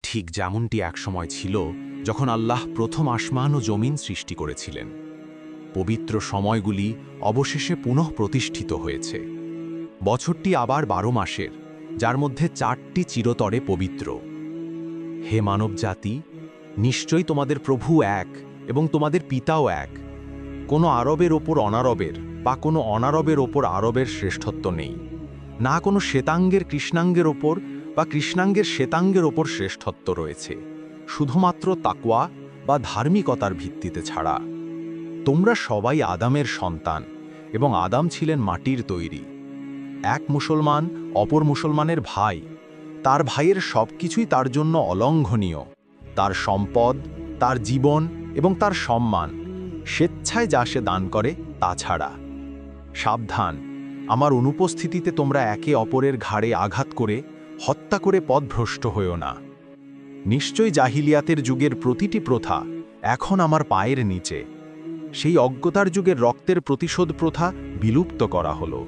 ঠিক যেমনটি একসময় ছিল যখন আল্লাহ প্রথম আসমান ও জমিন সৃষ্টি করেছিলেন। পবিত্র সময়গুলি অবশেষে পুনঃপ্রতিষ্ঠিত হয়েছে। বছরটি আবার ১২ মাসের, যার মধ্যে ৪টি চিরতরে পবিত্র। হে মানবজাতি, নিশ্চয়ই তোমাদের প্রভু এক এবং তোমাদের পিতাও এক। কোনো আরবের ওপর অনারবের বা কোনো অনারবের ওপর আরবের শ্রেষ্ঠত্ব নেই, না কোনো শ্বেতাঙ্গের কৃষ্ণাঙ্গের ওপর বা কৃষ্ণাঙ্গের শ্বেতাঙ্গের ওপর শ্রেষ্ঠত্ব রয়েছে, শুধুমাত্র তাকওয়া বা ধার্মিকতার ভিত্তিতে ছাড়া। তোমরা সবাই আদামের সন্তান এবং আদাম ছিলেন মাটির তৈরি। এক মুসলমান অপর মুসলমানের ভাই, তার ভাইয়ের সবকিছুই তার জন্য অলঙ্ঘনীয়, তার সম্পদ, তার জীবন এবং তার সম্মান, স্বেচ্ছায় যা সে দান করে তা ছাড়া। সাবধান, আমার অনুপস্থিতিতে তোমরা একে অপরের ঘাড়ে আঘাত করে হত্যা করে পথভ্রষ্ট হয়েও না। নিশ্চয়ই জাহিলিয়াতের যুগের প্রতিটি প্রথা এখন আমার পায়ের নিচে। সেই অজ্ঞতার যুগের রক্তের প্রতিশোধ প্রথা বিলুপ্ত করা হলো,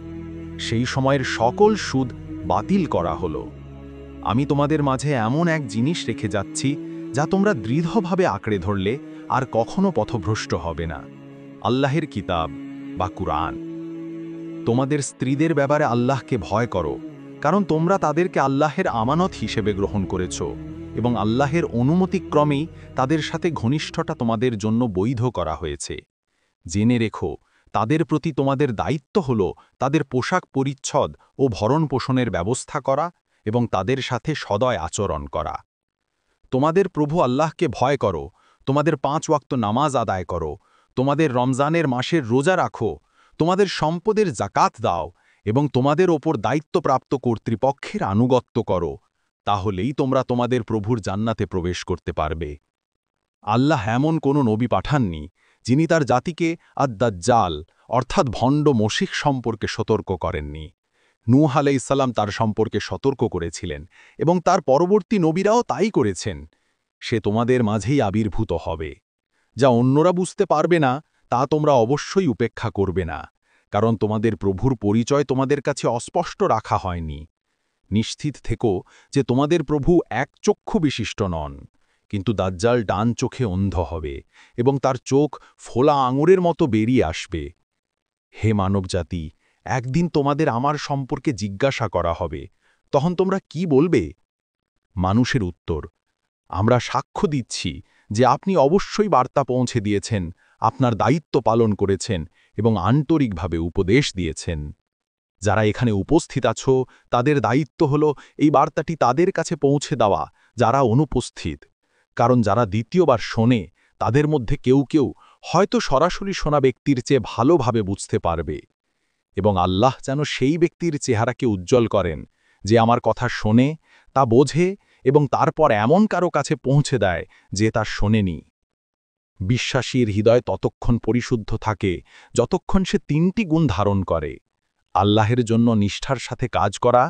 সেই সময়ের সকল সুদ বাতিল করা হলো। আমি তোমাদের মাঝে এমন এক জিনিস রেখে যাচ্ছি যা তোমরা দৃঢ়ভাবে আঁকড়ে ধরলে আর কখনো পথভ্রষ্ট হবে না, আল্লাহের কিতাব বা কুরআন। তোমাদের স্ত্রীদের ব্যাপারে আল্লাহকে ভয় করো, কারণ তোমরা তাদেরকে আল্লাহের আমানত হিসেবে গ্রহণ করেছ এবং আল্লাহের অনুমতিক্রমেই তাদের সাথে ঘনিষ্ঠতা তোমাদের জন্য বৈধ করা হয়েছে। জেনে রেখো, তাদের প্রতি তোমাদের দায়িত্ব হল তাদের পোশাক পরিচ্ছদ ও ভরণ পোষণের ব্যবস্থা করা এবং তাদের সাথে সদয় আচরণ করা। তোমাদের প্রভু আল্লাহকে ভয় করো, তোমাদের ৫ ওয়াক্ত নামাজ আদায় করো, তোমাদের রমজানের মাসের রোজা রাখো, তোমাদের সম্পদের জাকাত দাও এবং তোমাদের ওপর দায়িত্বপ্রাপ্ত কর্তৃপক্ষের আনুগত্য করো, তাহলেই তোমরা তোমাদের প্রভুর জান্নাতে প্রবেশ করতে পারবে। আল্লাহ এমন কোনো নবী পাঠাননি যিনি তার জাতিকে আদ-দাজ্জাল অর্থাৎ ভণ্ড মসিহ সম্পর্কে সতর্ক করেননি। নূহ আলাইহিস সালাম তার সম্পর্কে সতর্ক করেছিলেন এবং তার পরবর্তী নবীরাও তাই করেছেন। সে তোমাদের মাঝেই আবির্ভূত হবে। যা অন্যরা বুঝতে পারবে না তা তোমরা অবশ্যই উপেক্ষা করবে না, কারণ তোমাদের প্রভুর পরিচয় তোমাদের কাছে অস্পষ্ট রাখা হয়নি। নিশ্চিত থেকো যে তোমাদের প্রভু এক চক্ষু বিশিষ্ট নন, কিন্তু দাজ্জাল ডান চোখে অন্ধ হবে এবং তার চোখ ফোলা আঙুরের মতো বেরিয়ে আসবে। হে মানবজাতি, একদিন তোমাদের আমার সম্পর্কে জিজ্ঞাসা করা হবে, তখন তোমরা কি বলবে? মানুষের উত্তর, আমরা সাক্ষ্য দিচ্ছি যে আপনি অবশ্যই বার্তা পৌঁছে দিয়েছেন, আপনার দায়িত্ব পালন করেছেন এবং আন্তরিকভাবে উপদেশ দিয়েছেন। যারা এখানে উপস্থিত আছো তাদের দায়িত্ব হল এই বার্তাটি তাদের কাছে পৌঁছে দেওয়া যারা অনুপস্থিত, কারণ যারা দ্বিতীয়বার শোনে তাদের মধ্যে কেউ কেউ হয়তো সরাসরি শোনা ব্যক্তির চেয়ে ভালোভাবে বুঝতে পারবে। এবং আল্লাহ যেন সেই ব্যক্তির চেহারাকে উজ্জ্বল করেন যে আমার কথা শোনে, তা বোঝে এবং তারপর এমন কারো কাছে পৌঁছে দেয় যে তা শোনেনি। বিশ্বাসীর হৃদয় ততক্ষণ পরিশুদ্ধ থাকে যতক্ষণ সে ৩টি গুণ ধারণ করে: আল্লাহের জন্য নিষ্ঠার সাথে কাজ করা,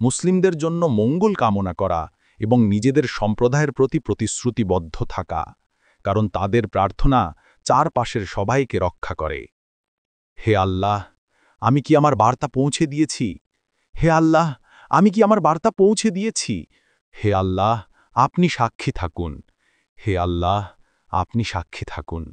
মুসলিমদের জন্য মঙ্গল কামনা করা এবং নিজেদের সম্প্রদায়ের প্রতি প্রতিশ্রুতিবদ্ধ থাকা, কারণ তাদের প্রার্থনা চারপাশের সবাইকে রক্ষা করে। হে আল্লাহ, আমি কি আমার বার্তা পৌঁছে দিয়েছি? হে আল্লাহ, আমি কি আমার বার্তা পৌঁছে দিয়েছি? হে আল্লাহ, আপনি সাক্ষী থাকুন। হে আল্লাহ, আপনি সাক্ষী থাকুন।